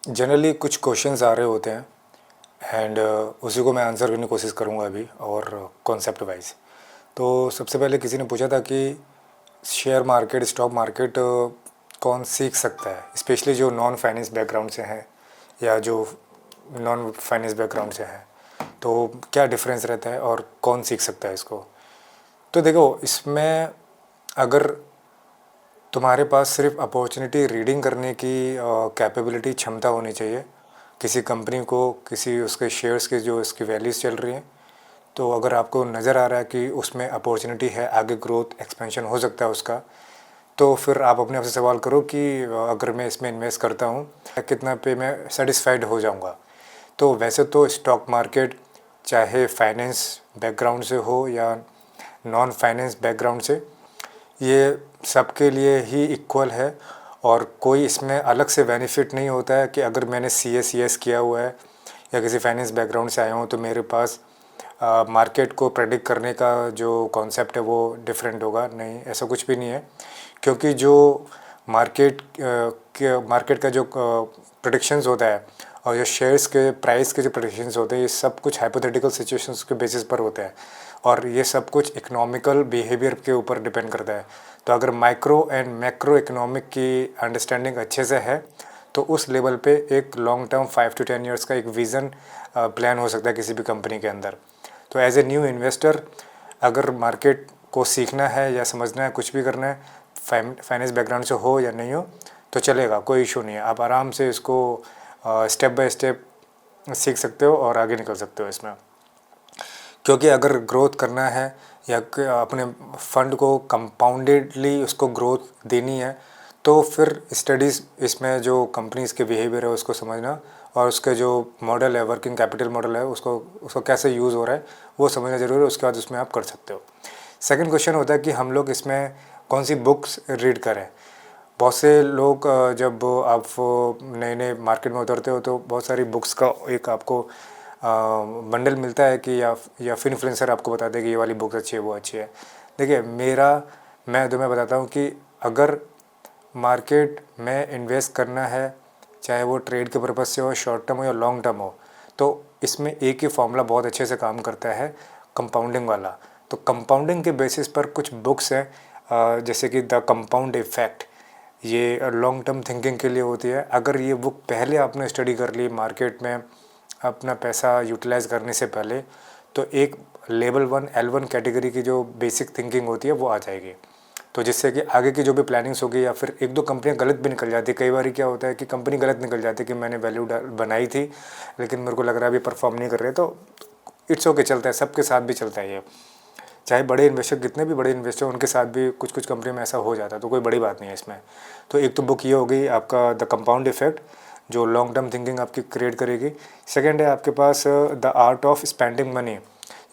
Generally कुछ questions आ रहे होते हैं एंड उसी को मैं आंसर करने की कोशिश करूँगा अभी और कॉन्सेप्ट वाइज। तो सबसे पहले किसी ने पूछा था कि शेयर मार्केट स्टॉक मार्केट कौन सीख सकता है, स्पेशली जो नॉन फाइनेंस बैकग्राउंड से हैं या जो नॉन फाइनेंस बैकग्राउंड से हैं, तो क्या डिफरेंस रहता है और कौन सीख सकता है इसको। तो देखो, इसमें अगर तुम्हारे पास सिर्फ अपॉर्चुनिटी रीडिंग करने की कैपेबिलिटी क्षमता होनी चाहिए किसी कंपनी को, किसी उसके शेयर्स के जो इसकी वैल्यूज़ चल रही हैं, तो अगर आपको नज़र आ रहा है कि उसमें अपॉर्चुनिटी है, आगे ग्रोथ एक्सपेंशन हो सकता है उसका, तो फिर आप अपने आप से सवाल करो कि अगर मैं इसमें इन्वेस्ट करता हूँ कितना पे मैं सेटिस्फाइड हो जाऊँगा। तो वैसे तो स्टॉक मार्केट चाहे फाइनेंस बैकग्राउंड से हो या नॉन फाइनेंस बैकग्राउंड से, ये सबके लिए ही इक्वल है और कोई इसमें अलग से बेनिफिट नहीं होता है कि अगर मैंने CA किया हुआ है या किसी फाइनेंस बैकग्राउंड से आया हूँ तो मेरे पास मार्केट को प्रेडिक्ट करने का जो कॉन्सेप्ट है वो डिफरेंट होगा। नहीं, ऐसा कुछ भी नहीं है, क्योंकि जो मार्केट का जो प्रेडिक्शंस होता है और जो शेयर्स के प्राइस के जो प्रेडिक्शंस होते हैं, ये सब कुछ हाइपोथेटिकल सिचुएशंस के बेसिस पर होते हैं और ये सब कुछ इकोनॉमिकल बिहेवियर के ऊपर डिपेंड करता है। तो अगर माइक्रो एंड मैक्रो इकोनॉमिक की अंडरस्टैंडिंग अच्छे से है तो उस लेवल पे एक लॉन्ग टर्म 5 to 10 ईयर्स का एक विज़न प्लान हो सकता है किसी भी कंपनी के अंदर। तो एज ए न्यू इन्वेस्टर अगर मार्केट को सीखना है या समझना है, कुछ भी करना है, फाइनेंस बैकग्राउंड से हो या नहीं हो तो चलेगा, कोई इशू नहीं है। आप आराम से इसको स्टेप बाय स्टेप सीख सकते हो और आगे निकल सकते हो इसमें। क्योंकि अगर ग्रोथ करना है या अपने फंड को कंपाउंडेडली उसको ग्रोथ देनी है तो फिर स्टडीज़ इसमें जो कंपनीज़ के बिहेवियर है उसको समझना और उसके जो मॉडल है, वर्किंग कैपिटल मॉडल है, उसको कैसे यूज़ हो रहा है वो समझना ज़रूरी है। उसके बाद उसमें आप कर सकते हो। सेकंड क्वेश्चन होता है कि हम लोग इसमें कौन सी बुक्स रीड करें। बहुत से लोग जब आप नए नए मार्केट में उतरते हो तो बहुत सारी बुक्स का एक आपको बंडल मिलता है कि या फिर इन्फ्लुएंसर आपको बताते हैं कि ये वाली बुक अच्छी है, वो अच्छी है। देखिए, मैं तुम्हें बताता हूँ कि अगर मार्केट में इन्वेस्ट करना है, चाहे वो ट्रेड के पर्पज़ से हो, शॉर्ट टर्म हो या लॉन्ग टर्म हो, तो इसमें एक ही फॉर्मूला बहुत अच्छे से काम करता है, कंपाउंडिंग वाला। तो कंपाउंडिंग के बेसिस पर कुछ बुक्स हैं जैसे कि द कंपाउंड इफ़ेक्ट, ये लॉन्ग टर्म थिंकिंग के लिए होती है। अगर ये बुक पहले आपने स्टडी कर ली मार्केट में अपना पैसा यूटिलाइज़ करने से पहले, तो एक लेवल 1 L1 कैटेगरी की जो बेसिक थिंकिंग होती है वो आ जाएगी। तो जिससे कि आगे की जो भी प्लानिंग्स होगी या फिर एक दो कंपनियां गलत भी निकल जाती है। कई बार क्या होता है कि कंपनी गलत निकल जाती है कि मैंने वैल्यू बनाई थी लेकिन मेरे को लग रहा है अभी परफॉर्म नहीं कर रहे, तो इट्स ओके, चलता है, सबके साथ भी चलता है ये। चाहे बड़े इन्वेस्टर, कितने भी बड़े इन्वेस्टर, उनके साथ भी कुछ कुछ कंपनी में ऐसा हो जाता है, तो कोई बड़ी बात नहीं है इसमें। तो एक तो बुक ये हो गई आपका द कंपाउंड इफेक्ट, जो लॉन्ग टर्म थिंकिंग आपकी क्रिएट करेगी। सेकेंड है आपके पास the art of spending money.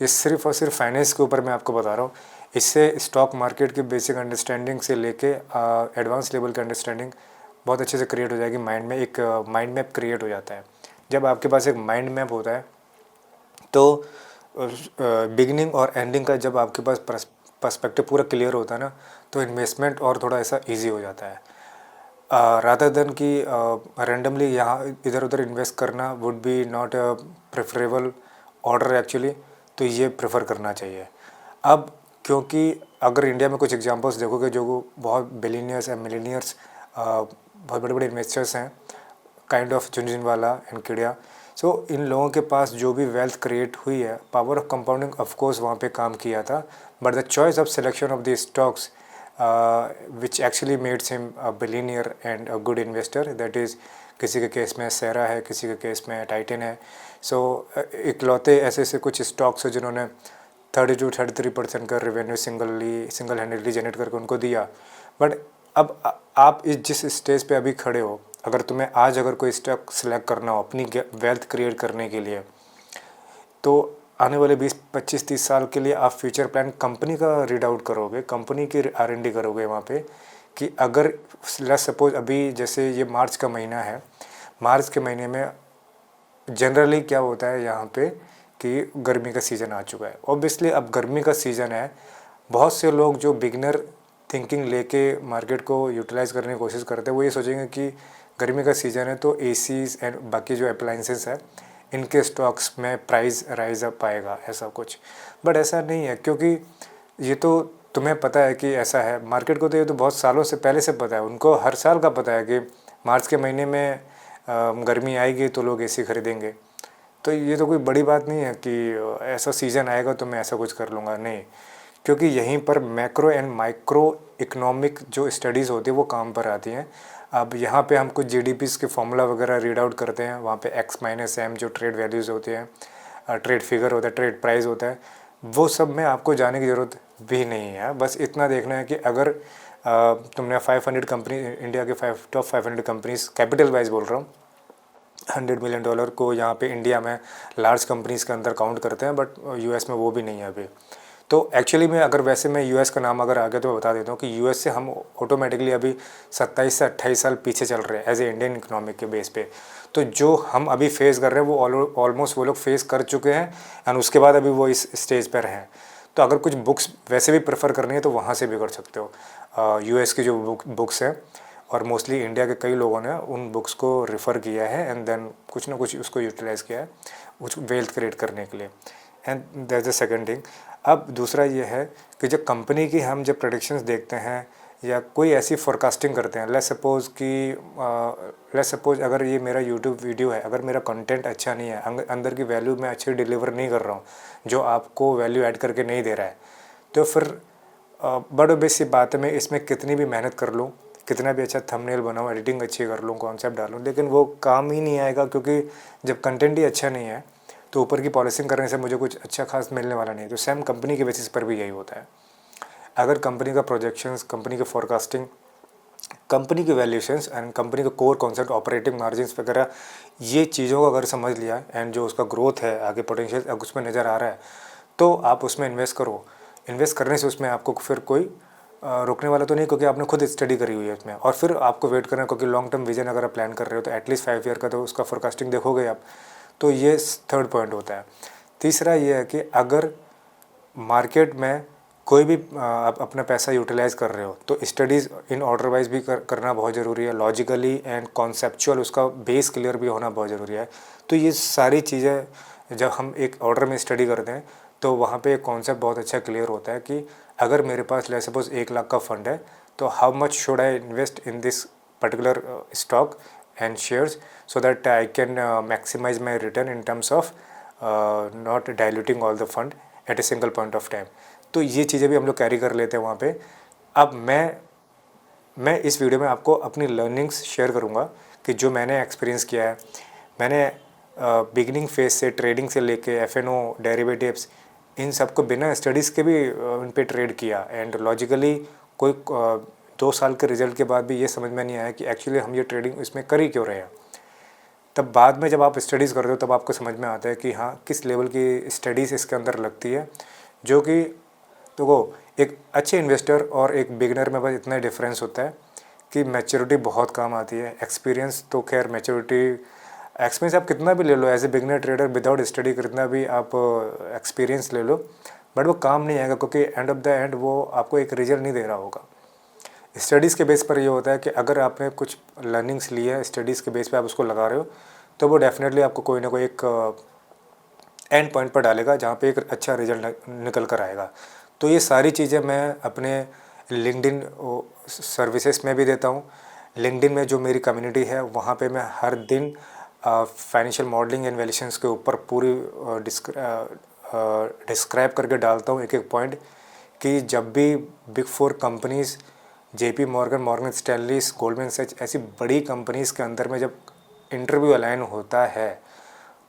ये सिर्फ और सिर्फ फाइनेंस के ऊपर मैं आपको बता रहा हूँ। इससे स्टॉक मार्केट की बेसिक अंडरस्टैंडिंग से लेके एडवांस लेवल की अंडरस्टैंडिंग बहुत अच्छे से क्रिएट हो जाएगी। माइंड में एक माइंड मैप क्रिएट हो जाता है। जब आपके पास एक माइंड मैप होता है तो बिगिनिंग और एंडिंग का जब आपके पास पर्सपेक्टिव पूरा क्लियर होता है ना, तो इन्वेस्टमेंट और थोड़ा ऐसा ईजी हो जाता है। रादर देन कि रेंडमली यहाँ इधर उधर इन्वेस्ट करना would be not a preferable order actually. तो ये प्रेफर करना चाहिए। अब क्योंकि अगर इंडिया में कुछ एग्जांपल्स देखोगे जो बहुत बिलीनियर्स एंड मिलीनियर्स, बहुत बड़े बड़े इन्वेस्टर्स हैं, काइंड ऑफ झुनझुनवाला एंड किडिया, सो इन लोगों के पास जो भी वेल्थ क्रिएट हुई है, पावर ऑफ कंपाउंडिंग ऑफकोर्स वहाँ पे काम किया था, but the choice of selection of the stocks which actually mades him a billionaire and a good investor, that is किसी के केस में सेरा है, किसी के केस में टाइटन है। सो इकलौते ऐसे ऐसे कुछ स्टॉक्स हैं जिन्होंने 30 to 33% का रेवेन्यू सिंगल हैंडेडली जनरेट करके उनको दिया। बट अब आप जिस स्टेज पे अभी खड़े हो, अगर तुम्हें आज अगर कोई स्टॉक सेलेक्ट करना हो अपनी वेल्थ क्रिएट करने के लिए, तो आने वाले 20 25 30 साल के लिए आप फ्यूचर प्लान कंपनी का रीड आउट करोगे, कंपनी की R&D करोगे वहाँ पे कि अगर लेट्स सपोज अभी जैसे ये मार्च का महीना है, मार्च के महीने में जनरली क्या होता है यहाँ पे कि गर्मी का सीज़न आ चुका है। ऑब्वियसली अब गर्मी का सीज़न है, बहुत से लोग जो बिगनर थिंकिंग लेके मार्केट को यूटिलाइज़ करने की कोशिश करते हैं वो ये सोचेंगे कि गर्मी का सीज़न है तो एसीज एंड बाकी जो अप्लाइंसेस है इनके स्टॉक्स में प्राइस राइज अप आएगा ऐसा कुछ। बट ऐसा नहीं है, क्योंकि ये तो तुम्हें पता है कि ऐसा है, मार्केट को तो ये तो बहुत सालों से पहले से पता है, उनको हर साल का पता है कि मार्च के महीने में गर्मी आएगी तो लोग एसी खरीदेंगे। तो ये तो कोई बड़ी बात नहीं है कि ऐसा सीज़न आएगा तो मैं ऐसा कुछ कर लूँगा, नहीं। क्योंकि यहीं पर मैक्रो एंड माइक्रो इकोनॉमिक जो स्टडीज़ होती है वो काम पर आती हैं। अब यहाँ पे हम कुछ जीडीपीज़ के फॉर्मूला वगैरह रीड आउट करते हैं, वहाँ पे एक्स माइनस एम जो ट्रेड वैल्यूज़ होती हैं, ट्रेड फिगर होता है, ट्रेड प्राइस होता है, वो सब में आपको जाने की ज़रूरत भी नहीं है। बस इतना देखना है कि अगर तुमने 500 कंपनी, इंडिया के टॉप 500 कंपनीज कैपिटल वाइज बोल रहा हूँ, $100 मिलियन को यहाँ पे इंडिया में लार्ज कंपनीज़ के अंदर काउंट करते हैं, बट यूएस में वो भी नहीं है अभी। तो एक्चुअली में अगर वैसे मैं यूएस का नाम अगर आ गया तो मैं बता देता हूँ कि यूएस से हम ऑटोमेटिकली अभी 27 से 28 साल पीछे चल रहे हैं एज ए इंडियन इकोनॉमिक के बेस पे। तो जो हम अभी फेस कर रहे हैं वो ऑलमोस्ट वो लोग फेस कर चुके हैं, एंड उसके बाद अभी वो इस स्टेज पर हैं। तो अगर कुछ बुक्स वैसे भी प्रेफर करनी है तो वहाँ से भी कर सकते हो। यूएस की जो बुक्स हैं, और मोस्टली इंडिया के कई लोगों ने उन बुक्स को रेफ़र किया है एंड देन कुछ ना कुछ उसको यूटिलाइज़ किया है कुछ वेल्थ क्रिएट करने के लिए। And that's the second thing. अब दूसरा ये है कि जब कंपनी की हम जब प्रेडिक्शंस देखते हैं या कोई ऐसी फोरकास्टिंग करते हैं, लेट्स सपोज अगर ये मेरा यूट्यूब वीडियो है, अगर मेरा कंटेंट अच्छा नहीं है, अंदर की वैल्यू मैं अच्छी डिलीवर नहीं कर रहा हूँ, जो आपको वैल्यू ऐड करके नहीं दे रहा है, तो फिर बड़ा बेस सी बात है, मैं इसमें कितनी भी मेहनत कर लूँ, कितना भी अच्छा थंबनेल बनाऊँ, एडिटिंग अच्छी कर लूँ, कॉन्सेप्ट डालूँ, लेकिन वो काम ही नहीं आएगा, क्योंकि जब कंटेंट ही अच्छा नहीं है तो ऊपर की पॉलिसिंग करने से मुझे कुछ अच्छा खास मिलने वाला नहीं है। तो सेम कंपनी के बेसिस पर भी यही होता है। अगर कंपनी का प्रोजेक्शंस, कंपनी की फोरकास्टिंग, कंपनी के वैल्यूशंस एंड कंपनी का कोर कॉन्सेप्ट, ऑपरेटिंग मार्जिन्स वगैरह, ये चीज़ों को अगर समझ लिया एंड जो उसका ग्रोथ है, आगे पोटेंशियल अगर उसमें नज़र आ रहा है, तो आप उसमें इन्वेस्ट करो। इन्वेस्ट करने से उसमें आपको फिर कोई रोकने वाला तो नहीं, क्योंकि आपने खुद स्टडी करी हुई है उसमें, और फिर आपको वेट करना है, क्योंकि लॉन्ग टर्म विजन अगर आप प्लान कर रहे हो तो एटलीस्ट 5 ईयर का तो उसका फोरकास्टिंग देखोगे आप। तो ये थर्ड पॉइंट होता है। तीसरा ये है कि अगर मार्केट में कोई भी आप अपना पैसा यूटिलाइज़ कर रहे हो तो स्टडीज़ इन ऑर्डर वाइज भी करना बहुत ज़रूरी है, लॉजिकली एंड कॉन्सेप्चुअल उसका बेस क्लियर भी होना बहुत ज़रूरी है। तो ये सारी चीज़ें जब हम एक ऑर्डर में स्टडी करते हैं तो वहाँ पे एक कॉन्सेप्ट बहुत अच्छा क्लियर होता है कि अगर मेरे पास लेट्स सपोज 1 लाख का फंड है, तो how much should I invest in this particular stock and shares so that I can maximize my return in terms of not diluting all the fund at a single point of time। तो ये चीज़ें भी हम लोग carry कर लेते हैं वहाँ पे। अब मैं इस वीडियो में आपको अपनी लर्निंग्स शेयर करूँगा कि जो मैंने एक्सपीरियंस किया है। मैंने बिगिनिंग फेज से ट्रेडिंग से लेके एफ.एन.ओ, डेरिवेटिव्स, इन सब को बिना स्टडीज़ के भी उन पे ट्रेड किया, एंड लॉजिकली कोई 2 साल के रिजल्ट के बाद भी ये समझ में नहीं आया कि एक्चुअली हम ये ट्रेडिंग इसमें कर ही क्यों रहे हैं। तब बाद में जब आप स्टडीज़ करते हो तब आपको समझ में आता है कि हाँ, किस लेवल की स्टडीज़ इसके अंदर लगती है, जो कि तो वो एक अच्छे इन्वेस्टर और एक बिगिनर में बस इतना डिफरेंस होता है कि मैच्योरिटी बहुत काम आती है। एक्सपीरियंस तो खैर एक्सपीरियंस आप कितना भी ले लो as a beginner trader, without study कितना भी आप एक्सपीरियंस ले लो, बट वो काम नहीं आएगा, क्योंकि एंड ऑफ द एंड वो आपको एक रिजल्ट नहीं दे रहा होगा। स्टडीज़ के बेस पर ये होता है कि अगर आपने कुछ लर्निंग्स ली है, स्टडीज़ के बेस पे आप उसको लगा रहे हो, तो वो डेफिनेटली आपको कोई ना कोई एक एंड पॉइंट पर डालेगा जहाँ पे एक अच्छा रिजल्ट निकल कर आएगा। तो ये सारी चीज़ें मैं अपने लिंक्डइन सर्विसेज में भी देता हूँ। लिंक्डइन में जो मेरी कम्युनिटी है वहाँ पे मैं हर दिन फाइनेंशियल मॉडलिंग एंड वैल्यूएशंस के ऊपर पूरी डिस्क्राइब करके डालता हूँ एक एक पॉइंट, कि जब भी big 4 companies, JP Morgan, Morgan Stanley, Goldman Sachs, ऐसी बड़ी कंपनीज़ के अंदर में जब इंटरव्यू अलाइन होता है,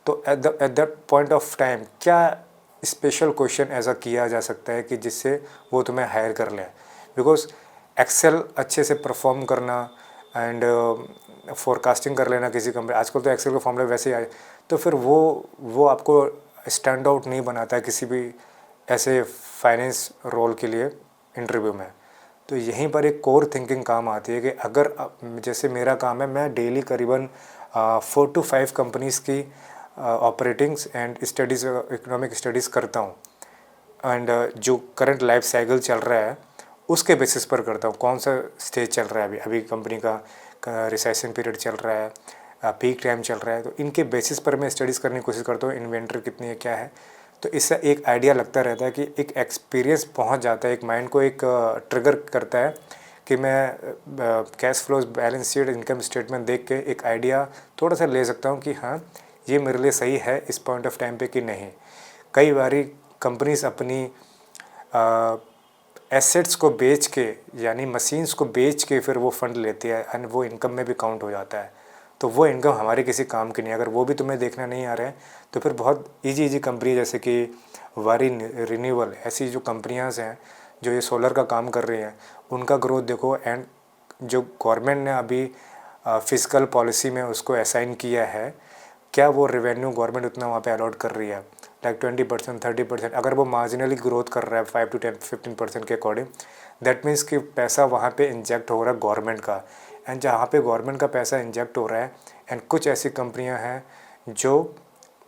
तो at that point of time क्या स्पेशल क्वेश्चन ऐसा किया जा सकता है कि जिससे वो तुम्हें हायर कर लें। बिकॉज एक्सेल अच्छे से परफॉर्म करना एंड फोरकास्टिंग कर लेना किसी कंपनी, आजकल तो एक्सेल के फॉर्मूले वैसे ही आए, तो फिर वो आपको स्टैंड आउट नहीं बनाता है किसी भी ऐसे फाइनेंस रोल के लिए इंटरव्यू में। तो यहीं पर एक कोर थिंकिंग काम आती है कि अगर जैसे मेरा काम है, मैं डेली करीबन 4 to 5 कंपनीज़ की ऑपरेटिंग्स एंड स्टडीज़, इकोनॉमिक स्टडीज़ करता हूँ, एंड जो करंट लाइफ साइकिल चल रहा है उसके बेसिस पर करता हूँ, कौन सा स्टेज चल रहा है अभी कंपनी का, रिसेशन पीरियड चल रहा है, पीक टाइम चल रहा है, तो इनके बेसिस पर मैं स्टडीज़ करने की कोशिश करता हूँ इन्वेंटरी कितनी है क्या है। तो इससे एक आइडिया लगता रहता है कि एक एक्सपीरियंस पहुँच जाता है, एक माइंड को एक ट्रिगर करता है कि मैं cash flows, balance sheet, income statement देख के एक आइडिया थोड़ा सा ले सकता हूँ कि हाँ ये मेरे लिए सही है इस पॉइंट ऑफ टाइम पे कि नहीं। कई बारी कंपनीज अपनी एसेट्स को बेच के, यानी मशीन्स को बेच के फिर वो फंड लेती है एंड वो इनकम में भी काउंट हो जाता है। तो वो इनकम हमारे किसी काम की नहीं है। अगर वो भी तुम्हें देखना नहीं आ रहा है तो फिर बहुत इजी कंपनी जैसे कि वारी रिन्यूएबल, ऐसी जो कंपनियां हैं जो ये सोलर का काम कर रही हैं, उनका ग्रोथ देखो। एंड जो गवर्नमेंट ने अभी फिजिकल पॉलिसी में उसको असाइन किया है, क्या वो रेवेन्यू गवर्नमेंट उतना वहाँ पे अलॉट कर रही है, लाइक 20%, 30%। अगर वो मार्जिनली ग्रोथ कर रहा है 5 to 15% के अकॉर्डिंग, दैट मीन्स कि पैसा वहाँ पे इंजेक्ट हो रहा है गवर्नमेंट का। एंड जहाँ पे गवर्नमेंट का पैसा इंजेक्ट हो रहा है, एंड कुछ ऐसी कंपनियाँ हैं जो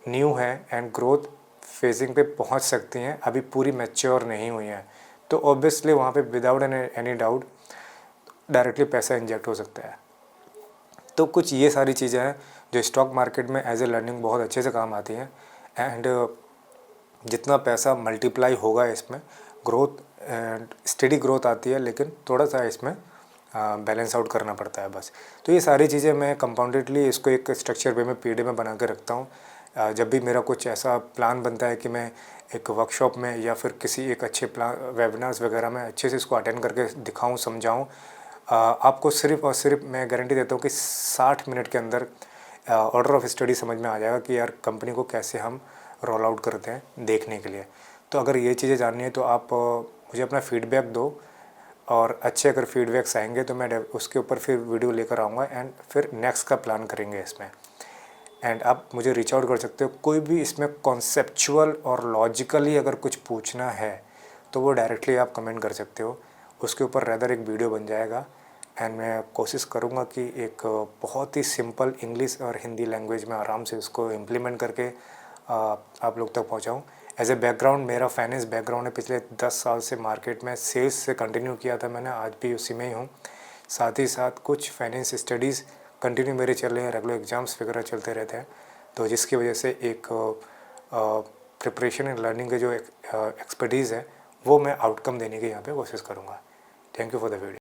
न्यू हैं एंड ग्रोथ फेजिंग पे पहुँच सकती हैं, अभी पूरी मैच्योर नहीं हुई हैं, तो ऑब्वियसली वहाँ पे विदाउट एनी डाउट डायरेक्टली पैसा इंजेक्ट हो सकता है। तो कुछ ये सारी चीज़ें हैं जो स्टॉक मार्केट में एज ए लर्निंग बहुत अच्छे से काम आती हैं। एंड जितना पैसा मल्टीप्लाई होगा इसमें ग्रोथ एंड स्टेडी ग्रोथ आती है, लेकिन थोड़ा सा इसमें बैलेंस आउट करना पड़ता है बस। तो ये सारी चीज़ें मैं कंपाउंडेडली इसको एक स्ट्रक्चर वे में पीडीएफ में बना के रखता हूँ। जब भी मेरा कुछ ऐसा प्लान बनता है कि मैं एक वर्कशॉप में या फिर किसी एक अच्छे प्लान वेबिनार्स वगैरह में अच्छे से इसको अटेंड करके दिखाऊँ, समझाऊँ, आपको सिर्फ और सिर्फ मैं गारंटी देता हूँ कि 60 मिनट के अंदर ऑर्डर ऑफ स्टडी समझ में आ जाएगा कि यार कंपनी को कैसे हम रोल आउट करते हैं देखने के लिए। तो अगर ये चीज़ें जाननी है तो आप मुझे अपना फीडबैक दो, और अच्छे अगर फीडबैक्स आएंगे तो मैं उसके ऊपर फिर वीडियो लेकर आऊँगा एंड फिर नेक्स्ट का प्लान करेंगे इसमें। एंड आप मुझे रीच आउट कर सकते हो, कोई भी इसमें कॉन्सेप्चुअल और लॉजिकली अगर कुछ पूछना है तो वो डायरेक्टली आप कमेंट कर सकते हो, उसके ऊपर रेदर एक वीडियो बन जाएगा। एंड मैं कोशिश करूँगा कि एक बहुत ही सिंपल इंग्लिश और हिंदी लैंग्वेज में आराम से उसको इम्प्लीमेंट करके आप लोग तक पहुँचाऊँ। एज ए बैकग्राउंड मेरा फाइनेंस बैकग्राउंड है, पिछले 10 साल से मार्केट में सेल्स से कंटिन्यू किया था मैंने, आज भी उसी में ही हूँ। साथ ही साथ कुछ फाइनेंस स्टडीज़ कंटिन्यू मेरे चल रहे हैं, रेगुलर एग्ज़ाम्स वगैरह चलते रहते हैं, तो जिसकी वजह से एक प्रिपरेशन एंड लर्निंग के जो एक्सपर्टीज़ है वो मैं आउटकम देने की यहाँ पे कोशिश करूँगा। Thank you for the video.